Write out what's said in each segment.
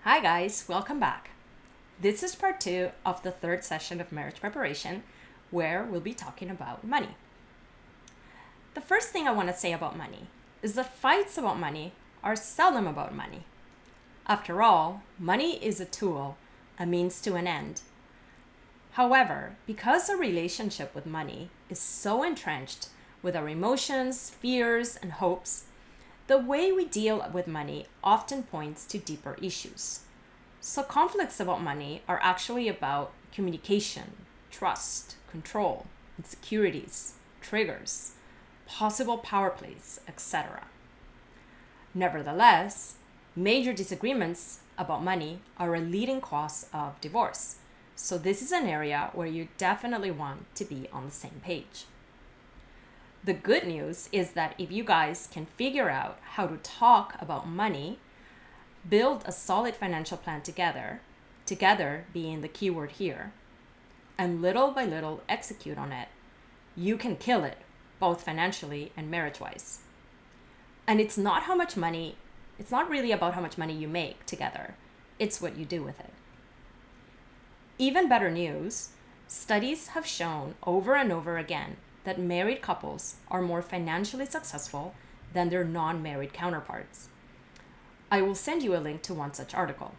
Hi guys, welcome back. This is part two of the third session of marriage preparation, where we'll be talking about money. The first thing I want to say about money is that fights about money are seldom about money. After all, money is a tool, a means to an end. However, because a relationship with money is so entrenched with our emotions, fears, and hopes, the way we deal with money often points to deeper issues. So, conflicts about money are actually about communication, trust, control, insecurities, triggers, possible power plays, etc. Nevertheless, major disagreements about money are a leading cause of divorce. So, this is an area where you definitely want to be on the same page. The good news is that if you guys can figure out how to talk about money, build a solid financial plan together being the key word here, and little by little execute on it, you can kill it, both financially and marriage-wise. And it's not really about how much money you make together, it's what you do with it. Even better news, studies have shown over and over again that married couples are more financially successful than their non-married counterparts. I will send you a link to one such article.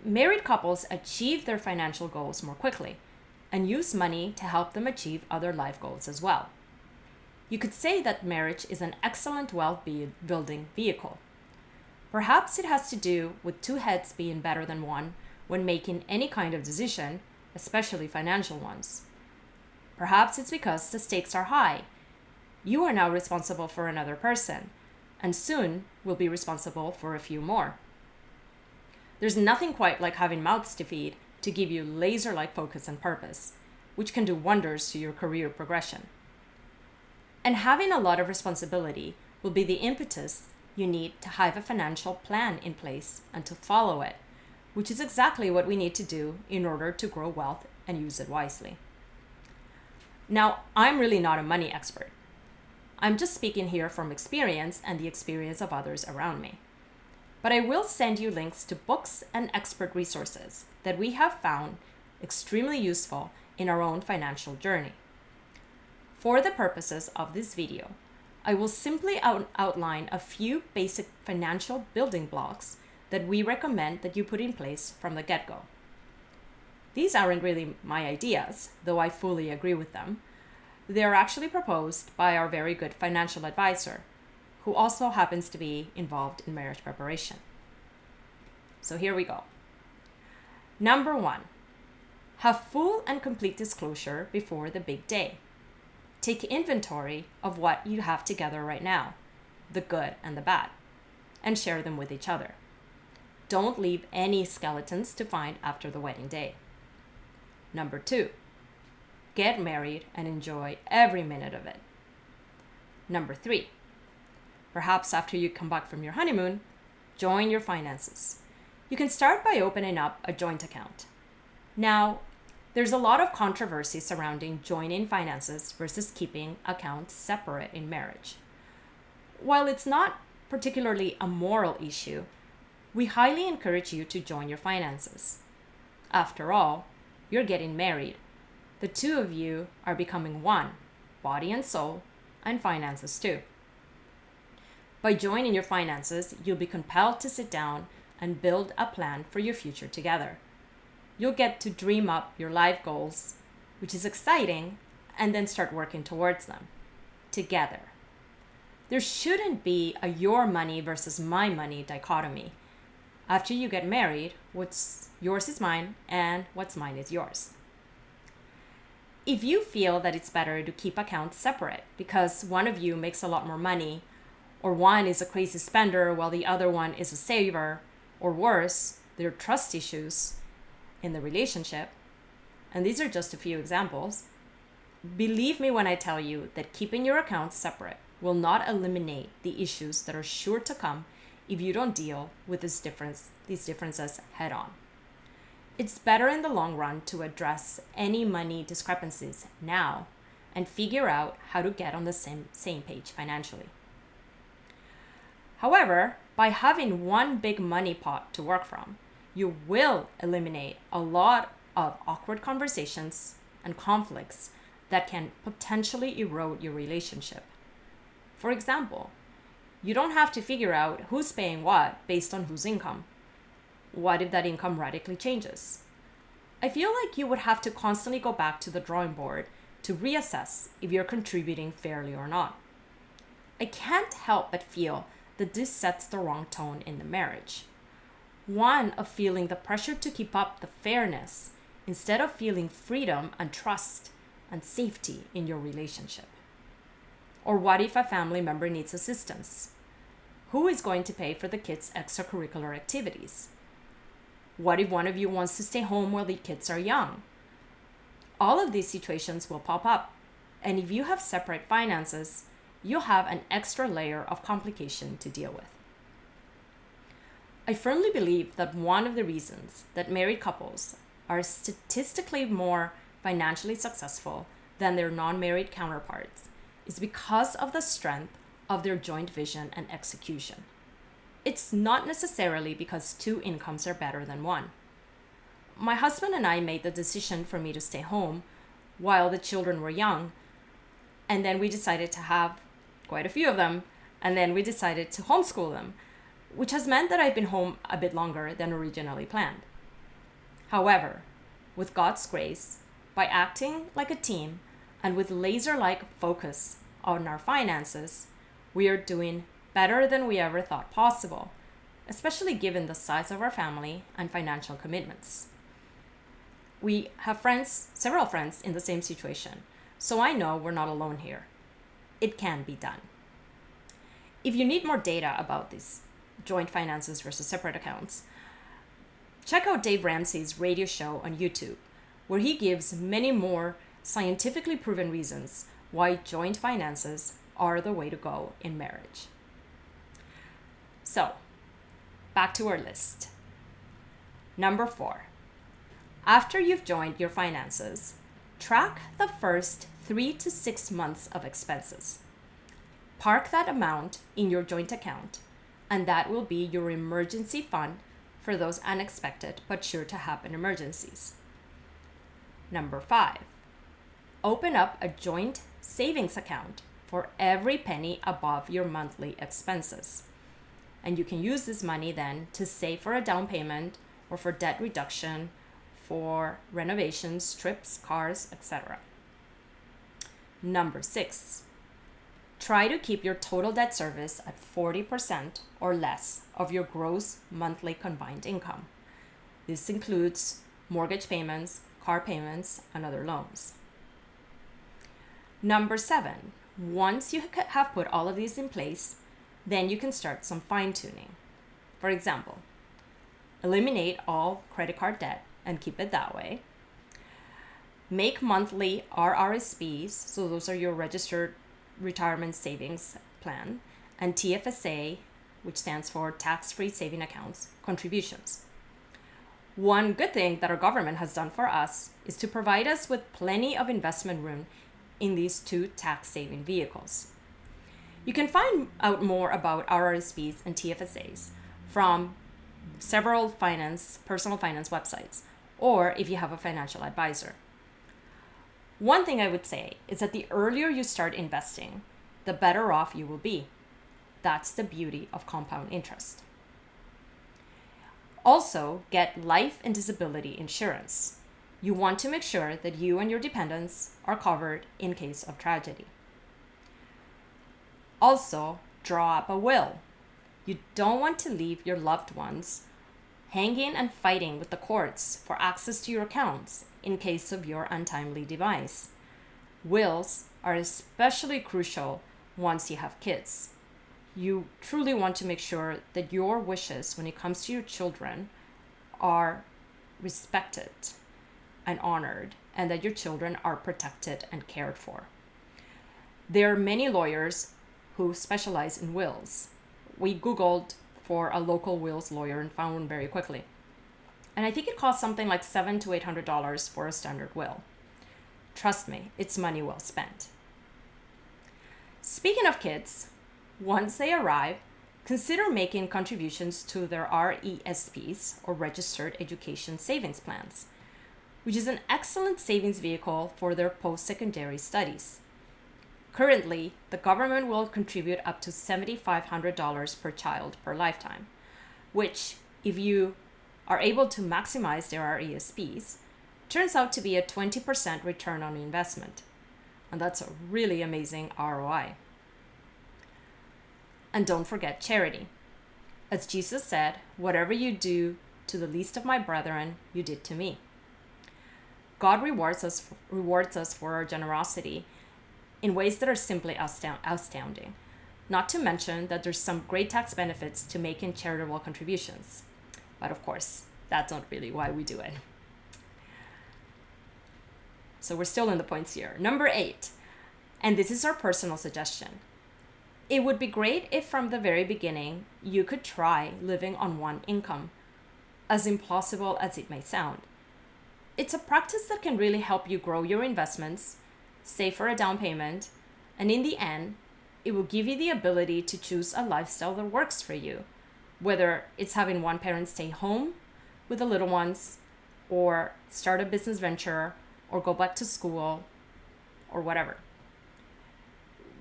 Married couples achieve their financial goals more quickly and use money to help them achieve other life goals as well. You could say that marriage is an excellent wealth-building vehicle. Perhaps it has to do with two heads being better than one when making any kind of decision, especially financial ones. Perhaps it's because the stakes are high. You are now responsible for another person, and soon will be responsible for a few more. There's nothing quite like having mouths to feed to give you laser-like focus and purpose, which can do wonders to your career progression. And having a lot of responsibility will be the impetus you need to have a financial plan in place and to follow it, which is exactly what we need to do in order to grow wealth and use it wisely. Now, I'm really not a money expert. I'm just speaking here from experience and the experience of others around me. But I will send you links to books and expert resources that we have found extremely useful in our own financial journey. For the purposes of this video, I will simply outline a few basic financial building blocks that we recommend that you put in place from the get-go. These aren't really my ideas, though I fully agree with them. They are actually proposed by our very good financial advisor, who also happens to be involved in marriage preparation. So here we go. Number 1, have full and complete disclosure before the big day. Take inventory of what you have together right now, the good and the bad, and share them with each other. Don't leave any skeletons to find after the wedding day. Number 2, get married and enjoy every minute of it. Number 3, perhaps after you come back from your honeymoon, join your finances. You can start by opening up a joint account. Now, there's a lot of controversy surrounding joining finances versus keeping accounts separate in marriage. While it's not particularly a moral issue, we highly encourage you to join your finances. After all, you're getting married. The two of you are becoming one, body and soul, and finances too. By joining your finances, you'll be compelled to sit down and build a plan for your future together. You'll get to dream up your life goals, which is exciting, and then start working towards them together. There shouldn't be a your money versus my money dichotomy. After you get married, what's yours is mine, and what's mine is yours. If you feel that it's better to keep accounts separate because one of you makes a lot more money, or one is a crazy spender while the other one is a saver, or worse, there are trust issues in the relationship, and these are just a few examples, believe me when I tell you that keeping your accounts separate will not eliminate the issues that are sure to come if you don't deal with these differences head on. It's better in the long run to address any money discrepancies now and figure out how to get on the same page financially. However, by having one big money pot to work from, you will eliminate a lot of awkward conversations and conflicts that can potentially erode your relationship. For example, you don't have to figure out who's paying what based on whose income. What if that income radically changes? I feel like you would have to constantly go back to the drawing board to reassess if you're contributing fairly or not. I can't help but feel that this sets the wrong tone in the marriage. One of feeling the pressure to keep up the fairness instead of feeling freedom and trust and safety in your relationship. Or what if a family member needs assistance? Who is going to pay for the kids' extracurricular activities? What if one of you wants to stay home while the kids are young? All of these situations will pop up, and if you have separate finances, you'll have an extra layer of complication to deal with. I firmly believe that one of the reasons that married couples are statistically more financially successful than their non-married counterparts is because of the strength of their joint vision and execution. It's not necessarily because two incomes are better than one. My husband and I made the decision for me to stay home while the children were young, and then we decided to have quite a few of them, and then we decided to homeschool them, which has meant that I've been home a bit longer than originally planned. However, with God's grace, by acting like a team and with laser-like focus on our finances, we are doing better than we ever thought possible, especially given the size of our family and financial commitments. We have several friends in the same situation, so I know we're not alone here. It can be done. If you need more data about these joint finances versus separate accounts, check out Dave Ramsey's radio show on YouTube, where he gives many more scientifically proven reasons why joint finances are the way to go in marriage. So, back to our list. Number 4. After you've joined your finances, track the first 3 to 6 months of expenses. Park that amount in your joint account, and that will be your emergency fund for those unexpected but sure to happen emergencies. Number 5. Open up a joint savings account for every penny above your monthly expenses. And you can use this money then to save for a down payment or for debt reduction, for renovations, trips, cars, etc. Number 6. Try to keep your total debt service at 40% or less of your gross monthly combined income. This includes mortgage payments, car payments, and other loans. Number 7. Once you have put all of these in place, then you can start some fine-tuning. For example, eliminate all credit card debt and keep it that way. Make monthly RRSPs, so those are your registered retirement savings plan, and TFSA, which stands for tax-free saving accounts, contributions. One good thing that our government has done for us is to provide us with plenty of investment room in these two tax-saving vehicles. You can find out more about RRSPs and TFSAs from several personal finance websites, or if you have a financial advisor. One thing I would say is that the earlier you start investing, the better off you will be. That's the beauty of compound interest. Also, get life and disability insurance. You want to make sure that you and your dependents are covered in case of tragedy. Also, draw up a will. You don't want to leave your loved ones hanging and fighting with the courts for access to your accounts in case of your untimely demise. Wills are especially crucial once you have kids. You truly want to make sure that your wishes when it comes to your children are respected and honored, and that your children are protected and cared for. There are many lawyers who specialize in wills. We Googled for a local wills lawyer and found one very quickly. And I think it costs something like $700 to $800 for a standard will. Trust me, it's money well spent. Speaking of kids, once they arrive, consider making contributions to their RESPs, or Registered Education Savings Plans, which is an excellent savings vehicle for their post-secondary studies. Currently, the government will contribute up to $7,500 per child per lifetime, which, if you are able to maximize their RESPs, turns out to be a 20% return on investment. And that's a really amazing ROI. And don't forget charity. As Jesus said, whatever you do to the least of my brethren, you did to me. God rewards us for our generosity in ways that are simply astounding. Not to mention that there's some great tax benefits to making charitable contributions. But of course, that's not really why we do it. So we're still in the points here. Number 8, and this is our personal suggestion. It would be great if from the very beginning you could try living on one income, as impossible as it may sound. It's a practice that can really help you grow your investments, save for a down payment, and in the end, it will give you the ability to choose a lifestyle that works for you, whether it's having one parent stay home with the little ones, or start a business venture, or go back to school, or whatever.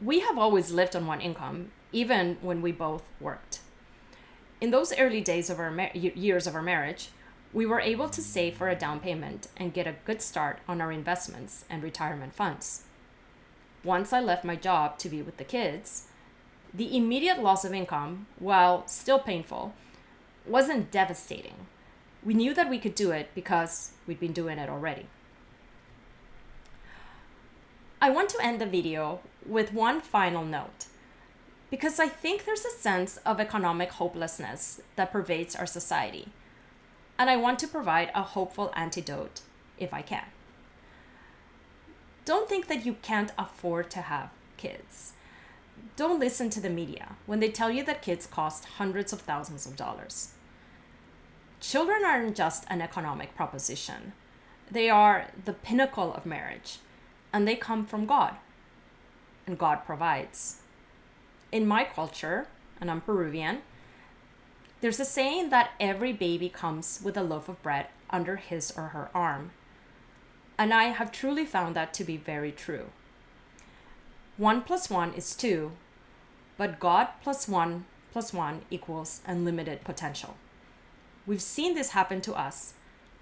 We have always lived on one income, even when we both worked. In those early days of our years of our marriage, we were able to save for a down payment and get a good start on our investments and retirement funds. Once I left my job to be with the kids, the immediate loss of income, while still painful, wasn't devastating. We knew that we could do it because we'd been doing it already. I want to end the video with one final note, because I think there's a sense of economic hopelessness that pervades our society, and I want to provide a hopeful antidote if I can. Don't think that you can't afford to have kids. Don't listen to the media when they tell you that kids cost hundreds of thousands of dollars. Children aren't just an economic proposition. They are the pinnacle of marriage, and they come from God, and God provides. In my culture, and I'm Peruvian, there's a saying that every baby comes with a loaf of bread under his or her arm. And I have truly found that to be very true. 1 + 1 is 2, but God + 1 + 1 equals unlimited potential. We've seen this happen to us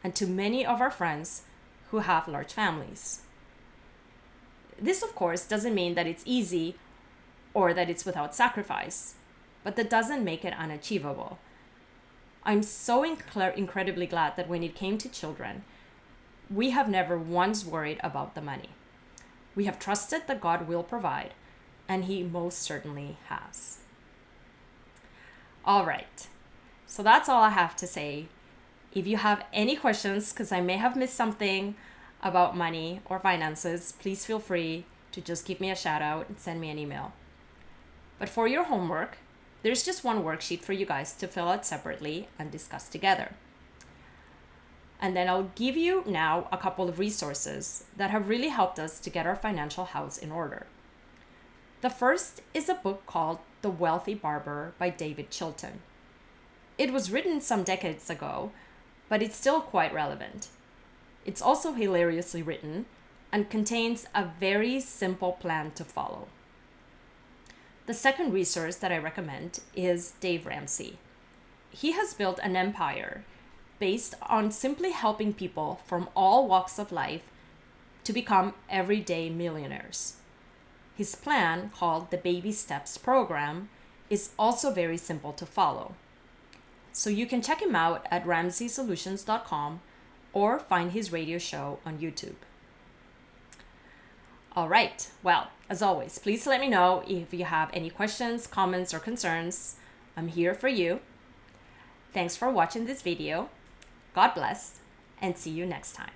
and to many of our friends who have large families. This, of course, doesn't mean that it's easy or that it's without sacrifice, but that doesn't make it unachievable. I'm so incredibly glad that when it came to children, we have never once worried about the money. We have trusted that God will provide, and He most certainly has. All right, so that's all I have to say. If you have any questions, because I may have missed something about money or finances, please feel free to just give me a shout out and send me an email. But for your homework, there's just one worksheet for you guys to fill out separately and discuss together. And then I'll give you now a couple of resources that have really helped us to get our financial house in order. The first is a book called The Wealthy Barber by David Chilton. It was written some decades ago, but it's still quite relevant. It's also hilariously written and contains a very simple plan to follow. The second resource that I recommend is Dave Ramsey. He has built an empire based on simply helping people from all walks of life to become everyday millionaires. His plan, called the Baby Steps Program, is also very simple to follow. So you can check him out at ramseysolutions.com or find his radio show on YouTube. All right, well, as always, please let me know if you have any questions, comments, or concerns. I'm here for you. Thanks for watching this video. God bless, and see you next time.